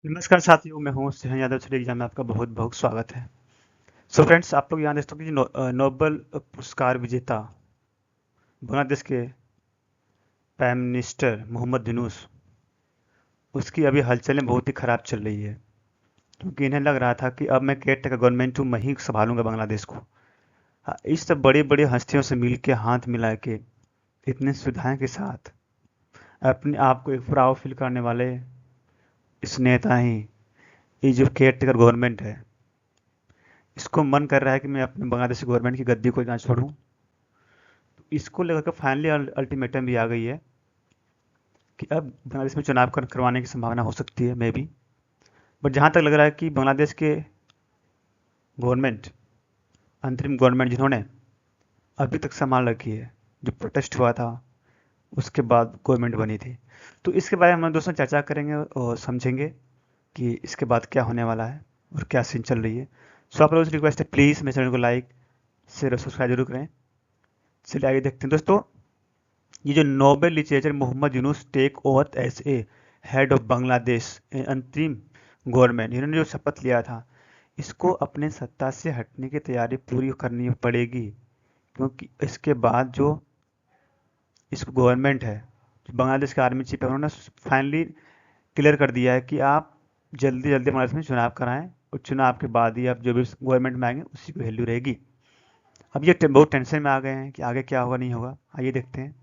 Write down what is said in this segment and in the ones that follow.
नमस्कार साथियों, मैं हूँ सिंह यादव। छठे एग्जाम में आपका बहुत बहुत स्वागत है। सो फ्रेंड्स, आप लोग यहाँ देख सकते हो कि नोबेल पुरस्कार विजेता बांग्लादेश के प्राइम मिनिस्टर मोहम्मद यूनूस, उसकी अभी हलचलें बहुत ही खराब चल रही है। क्योंकि इन्हें लग रहा था कि अब मैं केयर टेकर गवर्नमेंट हूँ, मैं ही संभालूंगा बांग्लादेश को। हाँ, इस सब बड़ी बड़ी हस्तियों से मिल के हाथ मिला के इतनी सुविधाएं के साथ अपने आप को एक प्राउड फील करने वाले इस नेता ही, ये जो केयर टेकर गवर्नमेंट है, इसको मन कर रहा है कि मैं अपने बांग्लादेश गवर्नमेंट की गद्दी को ना छोड़ूं। इसको लेकर के फाइनली अल्टीमेटम भी आ गई है कि अब बांग्लादेश में चुनाव करवाने की संभावना हो सकती है, मे बी। बट जहाँ तक लग रहा है कि बांग्लादेश के गवर्नमेंट, अंतरिम गवर्नमेंट जिन्होंने अभी तक संभाल रखी है, जो प्रोटेस्ट हुआ था उसके बाद गवर्नमेंट बनी थी, तो इसके बारे में हम दोस्तों चर्चा करेंगे और समझेंगे कि इसके बाद क्या होने वाला है और क्या सीन चल रही है। सो आप लोगों से रिक्वेस्ट है, प्लीज़ मेरे चैनल को लाइक शेयर और सब्सक्राइब जरूर करें। चलिए आगे देखते हैं दोस्तों। ये जो Nobel literature Mohammad Yunus take oath as a head of Bangladesh अंतरिम गवर्नमेंट, इन्होंने जो शपथ लिया था, इसको अपने सत्ता से हटने की तैयारी पूरी करनी पड़ेगी। क्योंकि इसके बाद जो इसको गवर्नमेंट है, जो बांग्लादेश के आर्मी चीफ है, उन्होंने फाइनली क्लियर कर दिया है कि आप जल्दी जल्दी बांग्लादेश में चुनाव कराएं और चुनाव के बाद ही आप जो भी गवर्नमेंट में आएंगे उसी की वैल्यू रहेगी। अब ये बहुत टेंशन में आ गए हैं कि आगे क्या होगा नहीं होगा। आइए देखते हैं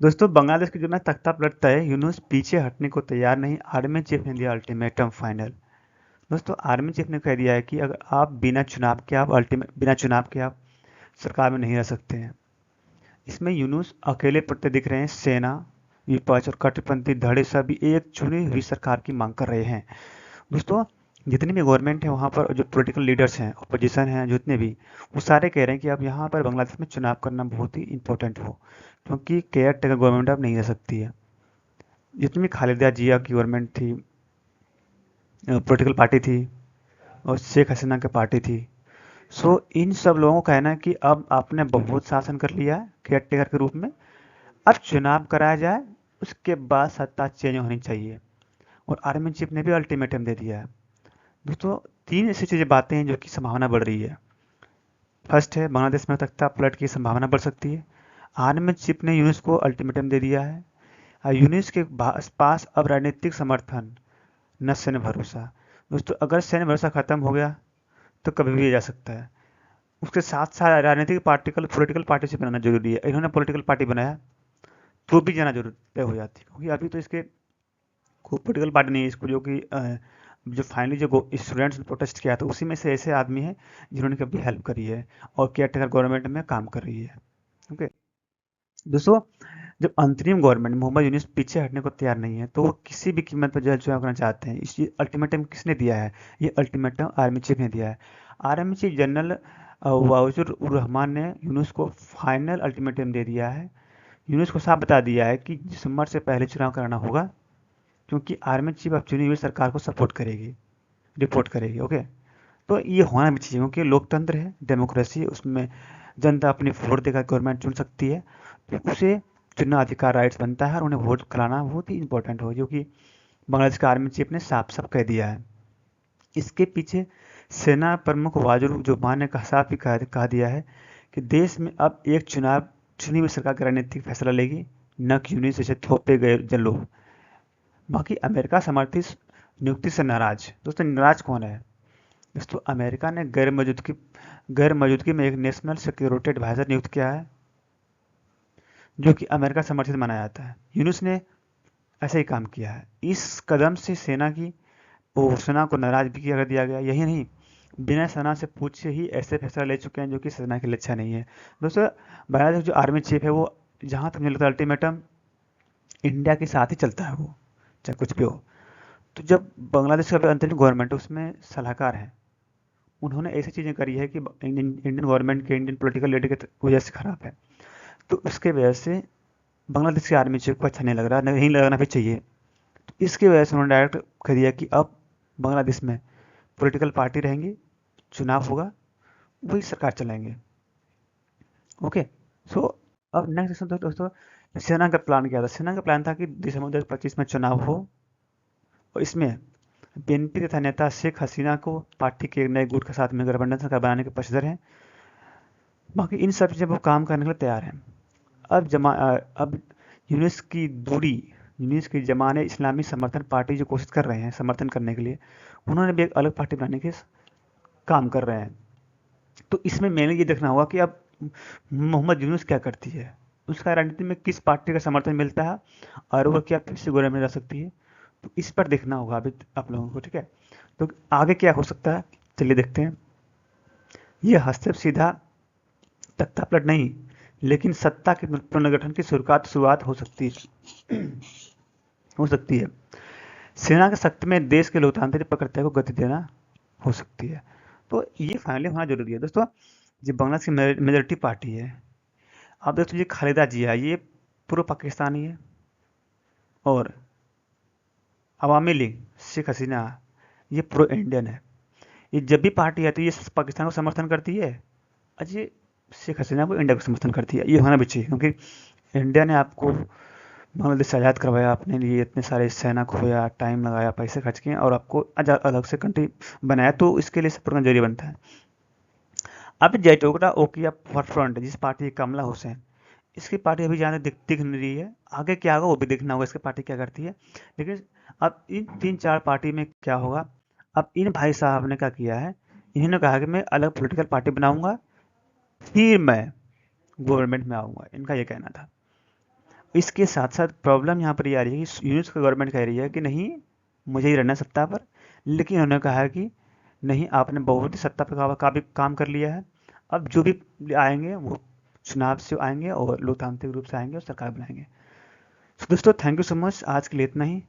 दोस्तों। बांग्लादेश की जो मैं तख्ता पलटता है, यूनुस पीछे हटने को तैयार नहीं, आर्मी चीफ ने दिया अल्टीमेटम फाइनल। दोस्तों, आर्मी चीफ ने कह दिया है कि अगर आप बिना चुनाव के आप सरकार में नहीं रह सकते हैं। इसमें यूनुस अकेले पड़ते दिख रहे हैं। सेना, विपक्ष और कट्टरपंथी धड़े सभी एक चुनी हुई सरकार की मांग कर रहे हैं। दोस्तों, जितनी भी गवर्नमेंट है वहाँ पर जो पॉलिटिकल लीडर्स हैं, अपोजिशन हैं, जितने भी, वो सारे कह रहे हैं कि अब यहाँ पर बांग्लादेश में चुनाव करना बहुत ही इंपॉर्टेंट हो, क्योंकि केयर टेकर गवर्नमेंट अब नहीं रह सकती है। जितनी भी खालिदा जिया की गवर्नमेंट थी, पॉलिटिकल पार्टी थी, और शेख हसीना की पार्टी थी, सो इन सब लोगों का कहना है कि अब आपने बहुत शासन कर लिया है केयर टेकर के रूप में, अब चुनाव कराया जाए, उसके बाद सत्ता चेंज होनी चाहिए। और आर्मी चीफ ने भी अल्टीमेटम दे दिया है। दोस्तों, तीन ऐसी चीज़ें बातें हैं जो कि संभावना बढ़ रही है। फर्स्ट है, बांग्लादेश में तख्ता पलट की संभावना बढ़ सकती है। आर्मी चीफ ने यूनिस को अल्टीमेटम दे दिया है। और यूनिस के पास अब राजनीतिक समर्थन, न सैन्य भरोसा। दोस्तों, अगर सैन्य भरोसा खत्म हो गया तो कभी भी जा सकता है। उसके साथ साथ राजनीतिक पॉलिटिकल पार्टी से बनाना जरूरी है। इन्होंने पॉलिटिकल पार्टी बनाया तो भी जाना जरूर तय हो जाती है, क्योंकि अभी तो इसके कोई पॉलिटिकल पार्टी नहीं है। इसको जो कि जो फाइनली जो स्टूडेंट्स ने प्रोटेस्ट किया था, उसी में से ऐसे आदमी हैं जिन्होंने कभी हेल्प करी है और केयर टेकर गवर्नमेंट में काम कर रही है। ओके दोस्तों, जब अंतरिम गवर्नमेंट मोहम्मद यूनुस पीछे हटने को तैयार नहीं है, तो वो किसी भी कीमत पर जो है चुनाव करना चाहते हैं। इस अल्टीमेटम किसने दिया है? ये अल्टीमेटम आर्मी चीफ ने दिया है। आर्मी चीफ जनरल वाउजुर उर रहमान ने यूनुस को फाइनल अल्टीमेटम दे दिया है। यूनुस को साफ बता दिया है कि दिसंबर से पहले चुनाव कराना होगा, क्योंकि आर्मी चीफ अब चुनी हुई सरकार को सपोर्ट करेगी, रिपोर्ट करेगी। ओके, तो ये होना भी चाहिए, क्योंकि लोकतंत्र है, डेमोक्रेसी है, उसमें जनता अपनी वोट देकर गवर्नमेंट चुन सकती है। तो उसे चुनना अधिकार, राइट्स बनता है, और उन्हें वोट कराना बहुत ही इंपॉर्टेंट हो, जो कि बांग्लादेश का आर्मी चीफ ने साफ साफ कह दिया है। इसके पीछे सेना प्रमुख वाजुर जुमान ने साफ ही कहा दिया है कि देश में अब एक चुनाव चुनी हुई सरकार का राजनीतिक फैसला लेगी, न कि यूनियन से थोपे गए जन लोग। बाकी अमेरिका समर्थित नियुक्ति से नाराज। दोस्तों, नाराज कौन है? दोस्तों, अमेरिका ने गैर मौजूदगी में एक नेशनल सिक्योरिटी एडवाइजर नियुक्त किया है, जो कि अमेरिका समर्थित माना जाता है। यूनुस ने ऐसा ही काम किया है। इस कदम से सेना को नाराज भी कर दिया गया। यही नहीं, बिना सेना से पूछे ही ऐसे फैसला ले चुके हैं जो कि सेना के लिए अच्छा नहीं है। दोस्तों, बांग्लादेश जो आर्मी चीफ है, वो जहाँ तक मुझे लगता है अल्टीमेटम इंडिया के साथ ही चलता है, वो चाहे कुछ भी हो। तो जब बांग्लादेश का अंतरिम गवर्नमेंट, उसमें सलाहकार है, उन्होंने ऐसी चीज़ें करी है कि इंडियन गवर्नमेंट के, इंडियन पॉलिटिकल लीडर की वजह से खराब है। तो उसके वजह से बांग्लादेश के आर्मी चीफ को अच्छा नहीं लग रहा, नहीं लगना भी चाहिए। तो इसकी वजह से उन्होंने डायरेक्ट कह दिया कि अब बांग्लादेश में पॉलिटिकल पार्टी रहेंगी, चुनाव होगा, वही सरकार चलाएंगे। ओके, सो अब नेक्स्ट दोस्तों, सेना का प्लान क्या था? सेना का प्लान था कि दिसंबर 2025 में चुनाव हो और इसमें बीएनपी तथा नेता शेख हसीना को पार्टी के नए गुट के साथ में गठबंधन सरकार बनाने के पक्षधर हैं। बाकी इन सब चीज़ें वो काम करने के लिए तैयार हैं। अब यूनिस की जमाने इस्लामी समर्थन पार्टी जो कोशिश कर रहे हैं समर्थन करने के लिए, उन्होंने भी एक अलग पार्टी बनाने के काम कर रहे हैं। तो इसमें मैंने ये देखना होगा कि अब मोहम्मद यूनुस क्या करती है, उसका राजनीति में किस पार्टी का समर्थन मिलता है और वो क्या किससे गोले में जा सकती है। तो इस पर देखना होगा अभी आप लोगों को, ठीक है। तो आगे क्या हो सकता है, चलिए देखते हैं। ये हस्तक्षेप सीधा तख्ता पलट नहीं, लेकिन सत्ता के पुनर्गठन की शुरुआत हो सकती है। सेना के शक्ति में देश के लोकतांत्रिक प्रक्रिया को गति देना हो सकती है। तो ये फाइनली होना जरूरी है दोस्तों। ये बांग्लादेश की मेजोरिटी पार्टी है। अब दोस्तों ये खालिदा जिया, ये पूर्व पाकिस्तानी है, और अवामी लीग शेख हसीना ये प्रो इंडियन है। ये जब भी पार्टी आती है ये पाकिस्तान को समर्थन करती है, और ये शेख हसीना को इंडिया को समर्थन करती है। ये होना भी चाहिए, क्योंकि इंडिया ने आपको बांग्लादेश से आज़ाद करवाया, अपने लिए इतने सारे सेना खोया, टाइम लगाया, पैसे खर्च किए और आपको अलग से कंट्री बनाया, तो इसके लिए सपोर्ट करना जरूरी बनता है। अब जयटोकरा ओकिया फ्रंट, जिस पार्टी है कमला हुसैन, इसकी पार्टी अभी ज़्यादा दिख नहीं रही है। आगे क्या होगा वो भी देखना होगा, इसकी पार्टी क्या करती है। लेकिन अब इन 3-4 पार्टी में क्या होगा, अब इन भाई साहब ने क्या किया है, इन्होंने कहा कि मैं अलग पॉलिटिकल पार्टी बनाऊंगा, फिर मैं गवर्नमेंट में आऊँगा, इनका ये कहना था। इसके साथ साथ प्रॉब्लम यहाँ पर ये आ रही है कि यूनिस का गवर्नमेंट कह रही है कि नहीं मुझे ही रहना सत्ता पर, लेकिन उन्होंने कहा है कि नहीं आपने बहुत ही सत्ता पर का भी काम कर लिया है, अब जो भी आएंगे वो चुनाव से आएंगे और लोकतांत्रिक रूप से आएंगे और सरकार बनाएंगे। तो दोस्तों थैंक यू सो मच, आज के लिए इतना ही।